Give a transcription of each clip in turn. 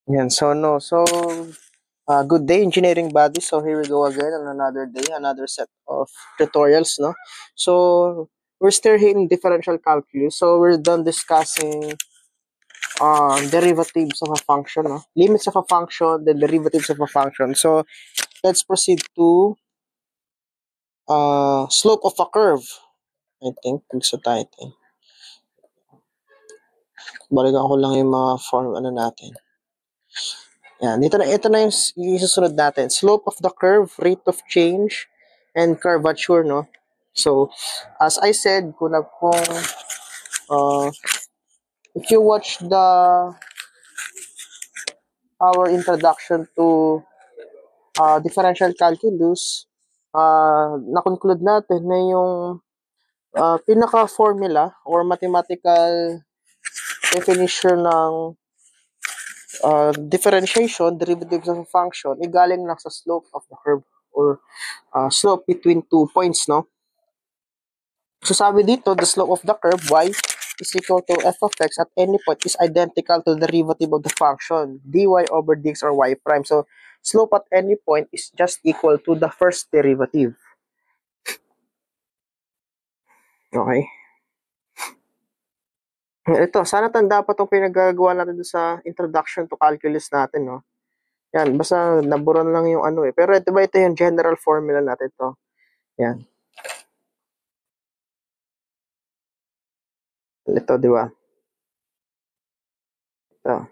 Yan, so no. So, good day, engineering body. So here we go again on another day, another set of tutorials, no? So we're still here in differential calculus. So we're done discussing derivatives of a function, no? Limits of a function, the derivatives of a function. So let's proceed to slope of a curve. I think gusto tayo. Balikan ko lang yung mga form ano natin. Yan, ito na yung isusunod natin. Slope of the curve, rate of change, and curvature, no? So, as I said, uh, if you watch our introduction to differential calculus, na-conclude natin na yung pinaka-formula or mathematical definition ng differentiation, derivatives of a function, igaling lang sa slope of the curve or slope between 2 points, no? So sabi dito, the slope of the curve y is equal to f of x at any point is identical to the derivative of the function dy over dx or y prime. So slope at any point is just equal to the first derivative. Okay. Ito, sana tanda pa itong pinagagawa natin sa introduction to calculus natin, no? Yan, basta naburan lang yung ano eh. Pero ito ba, ito yung general formula natin to. Yan. Ito, di ba? Ito.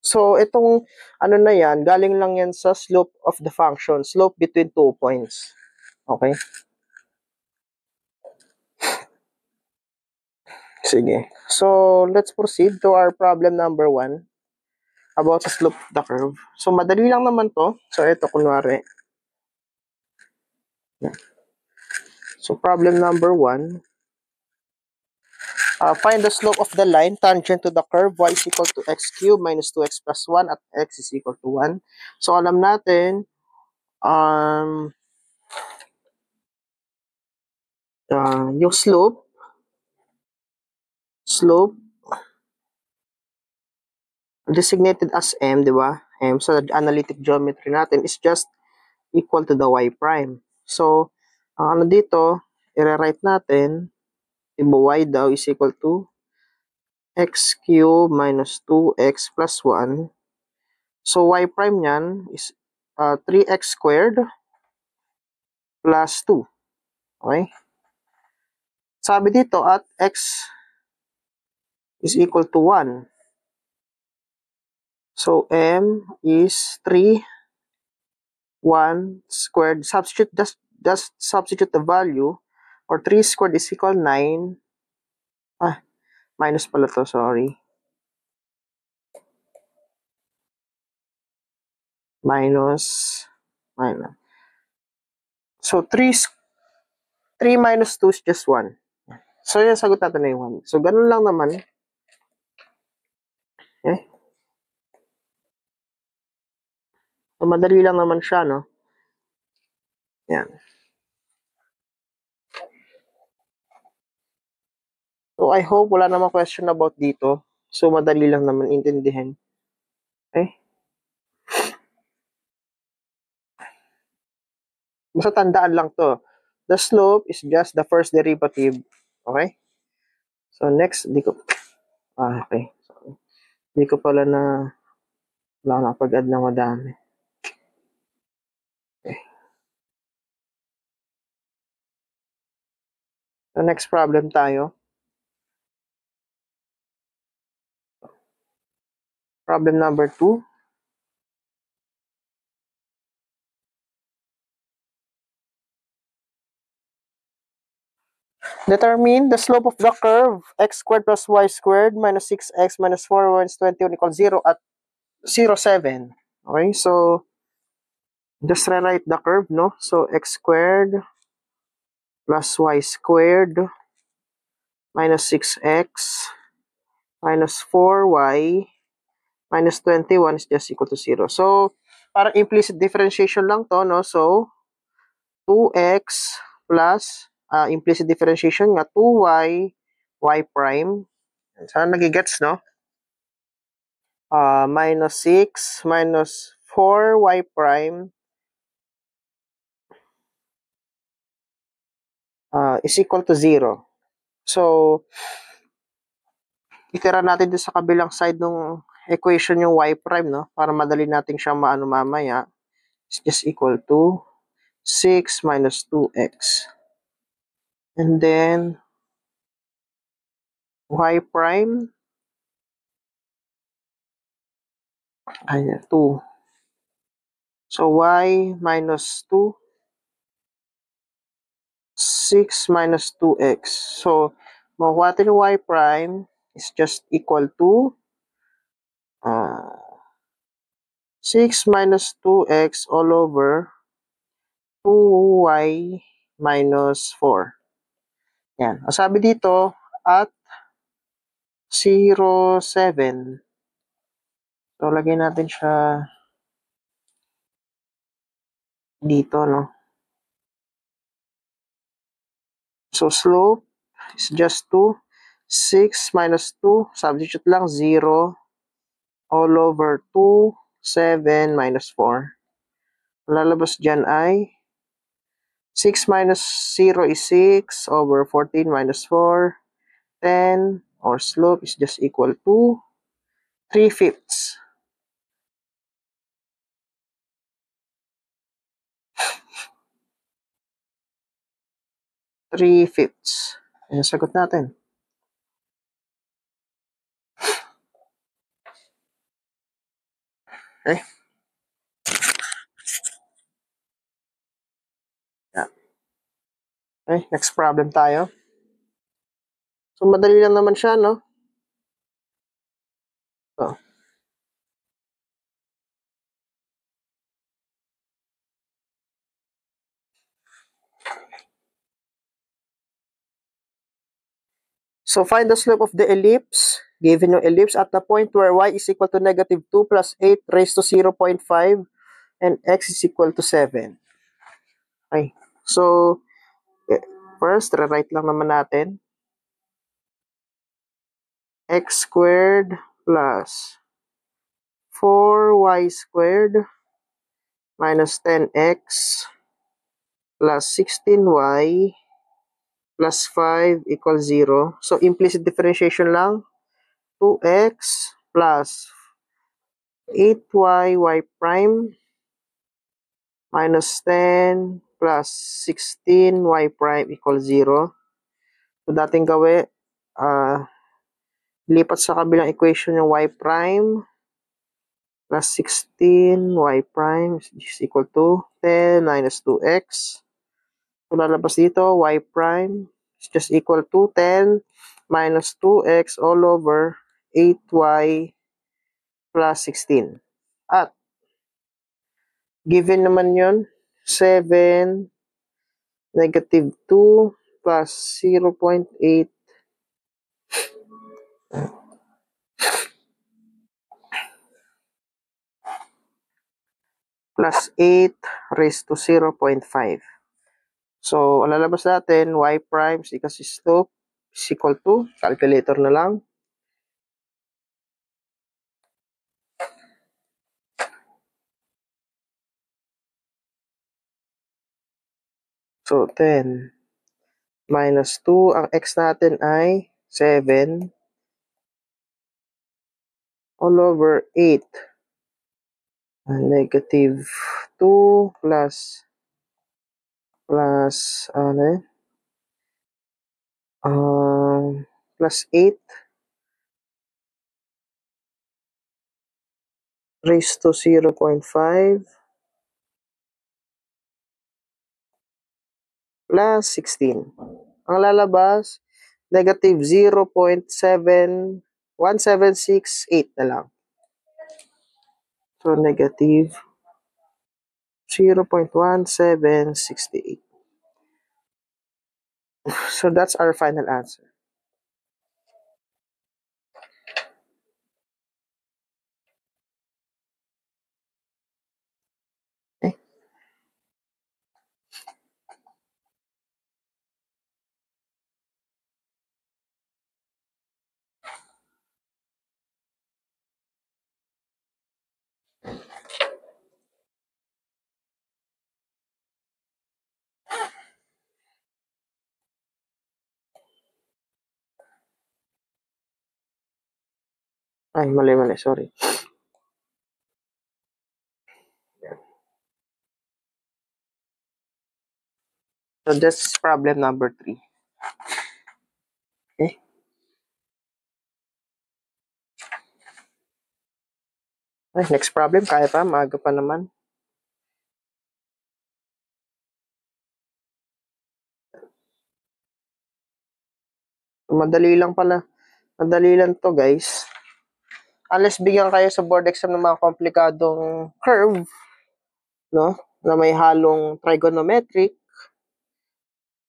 So, itong ano na yan, galing lang yan sa slope of the function. Slope between 2 points. Okay? Sige. So, let's proceed to our problem number 1 about the slope of the curve. So, madali lang naman to. So, ito, kunwari. So, problem number 1. Find the slope of the line tangent to the curve y is equal to x cubed minus 2x plus 1 at x is equal to 1. So, alam natin, yung slope designated as m, di ba? M, so the analytic geometry natin is just equal to the y prime. So, ano dito, i-rewrite natin, diba y daw is equal to x cubed minus 2x plus 1. So, y prime niyan is 3x squared plus 2. Okay? Sabi dito at x is equal to 1. So, m is 3, 1 squared. Just substitute the value, or 3 squared is equal 9. Minus pala to, sorry. Minus. So, 3 minus 2 is just 1. So, yan, sagot natin na yung 1. So, ganun lang naman. Okay. So, madali lang naman siya, no? Yan. So, I hope wala namang question about dito. So, madali lang naman intindihin. Okay? Basta tandaan lang to. The slope is just the first derivative. Okay? So, next, okay. So, di ko pala wala nakapag-add na madami. Okay. So, next problem tayo. Problem number 2. Determine the slope of the curve x squared plus y squared minus 6x minus 4 minus 21 equals 0 at 0, 7. Okay, so just rewrite the curve, no? So x squared plus y squared minus 6x minus 4y minus 21 is just equal to 0. So, parang implicit differentiation lang to, no? So, 2x plus implicit differentiation nga 2y y prime. Sana nagigets, no? Minus 6 minus 4y prime is equal to 0. So, itira natin din sa kabilang side ng equation yung y prime, no? Para madali natin siyang maano mamaya. It's just equal to 6 minus 2x. And then, y prime, ay, 2. So, y minus 2, 6 minus 2x. So, makuha natin yung y prime is just equal to 6 minus 2x all over 2y minus 4. Yan. Ang sabi dito, at 0, 7. So, lagyan natin siya dito, no? So, slope is just 2. 6 minus 2, substitute lang, 0 all over 2, 7 minus 4. Lalabas dyan ay 6 minus 0 is 6 over 14 minus 4. 10, or slope is just equal to 3/5. 3/5. Yan ang sagot natin. Okay. Yan. Okay, next problem tayo. So, madali lang naman siya, no? So, find the slope of the ellipse. Given yung ellipse at the point where y is equal to negative 2 plus 8 raised to 0.5 and x is equal to 7. Okay. So, first, rewrite lang naman natin. X squared plus 4y squared minus 10x plus 16y plus 5 equals 0. So, implicit differentiation lang. 2x plus 8y prime minus 10 plus 16y prime equals 0. So, dating gawin, lipat sa kabilang equation yung y prime plus 16y prime is equal to 10 minus 2x. So, lalabas dito, y prime is just equal to 10 minus 2x all over 8y plus 16. At, given naman yun, 7 negative 2 plus 0.8 plus 8 raised to 0.5. So, ang lalabas natin, y prime kasi slope is equal to, calculator na lang. So, 10 minus 2. Ang x natin ay 7 all over 8. Negative 2 plus ano yun? Plus 8 raised to 0.5 plus 16. Ang lalabas, negative 0.1768 na lang. So, negative 0.1768. So, that's our final answer. Okay. Ay, mali, sorry. So, that's problem number 3. Okay. Ay, next problem, kaya pa, maaga pa naman. Madali lang pala. Madali lang to, guys. Unless bigyan kayo sa board exam ng mga komplikadong curve, no? Na may halong trigonometric,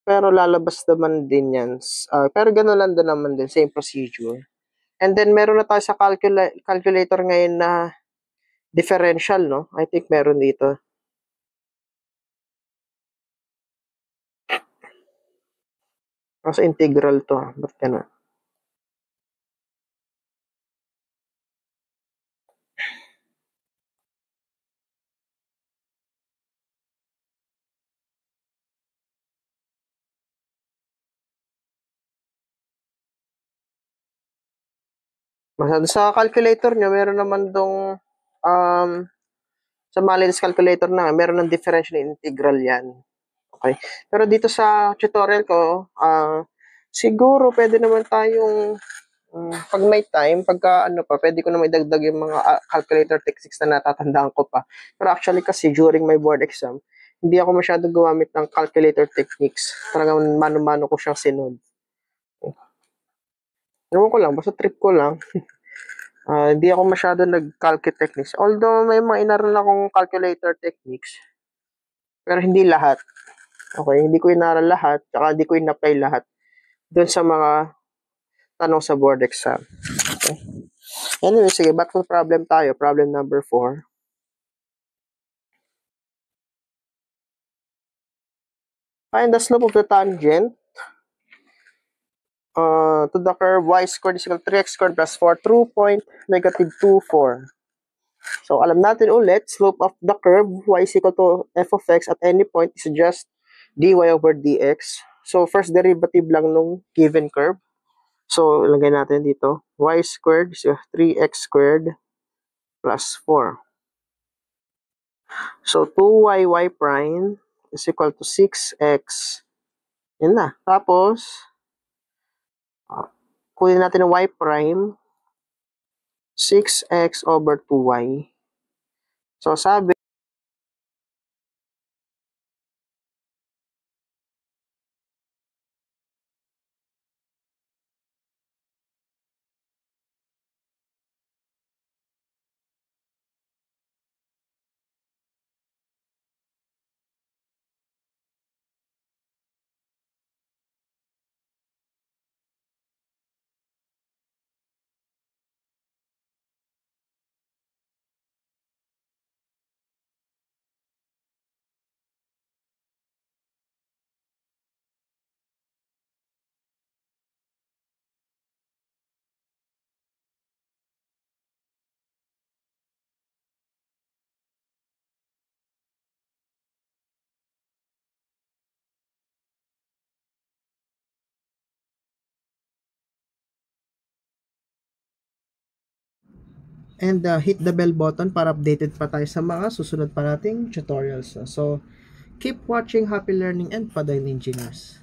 pero lalabas naman din yan. Pero gano'n lang din naman din, same procedure. And then, meron na tayo sa calculator ngayon na differential, no? I think meron dito. Kasi integral to. Ba't ka na? Sa calculator nyo, meron naman dong sa Malin's calculator na, meron ng differential integral yan. Okay. Pero dito sa tutorial ko, siguro pwede naman tayong pag may time, pagka ano pa, pwede ko na idagdag yung mga calculator techniques na natatandaan ko pa. Pero actually kasi during my board exam, hindi ako masyadong gumamit ng calculator techniques. Talagang mano-mano ko siyang sinod. Ewan ko lang, basta trip ko lang. Hindi ako masyado nag-calculate techniques. Although may mga inaral akong calculator techniques, pero hindi lahat. Okay, hindi ko inaral lahat, saka hindi ko in-apply lahat doon sa mga tanong sa board exam. Okay. Anyway, sige, back to problem tayo. Problem number 4. Find the slope of the tangent to the curve y squared is equal to 3x squared plus 4 through point -2, 4. So, alam natin ulit, slope of the curve y is equal to f of x at any point is just dy over dx. So, first derivative lang nung given curve. So, ilagay natin dito, y squared is 3x squared plus 4. So, 2y prime is equal to 6x. Yan na. Tapos, kunin natin ang y prime, 6x over 2y. So, sabi, and hit the bell button para updated pa tayo sa mga susunod pa nating tutorials. So, keep watching. Happy learning and Padayon Engineers.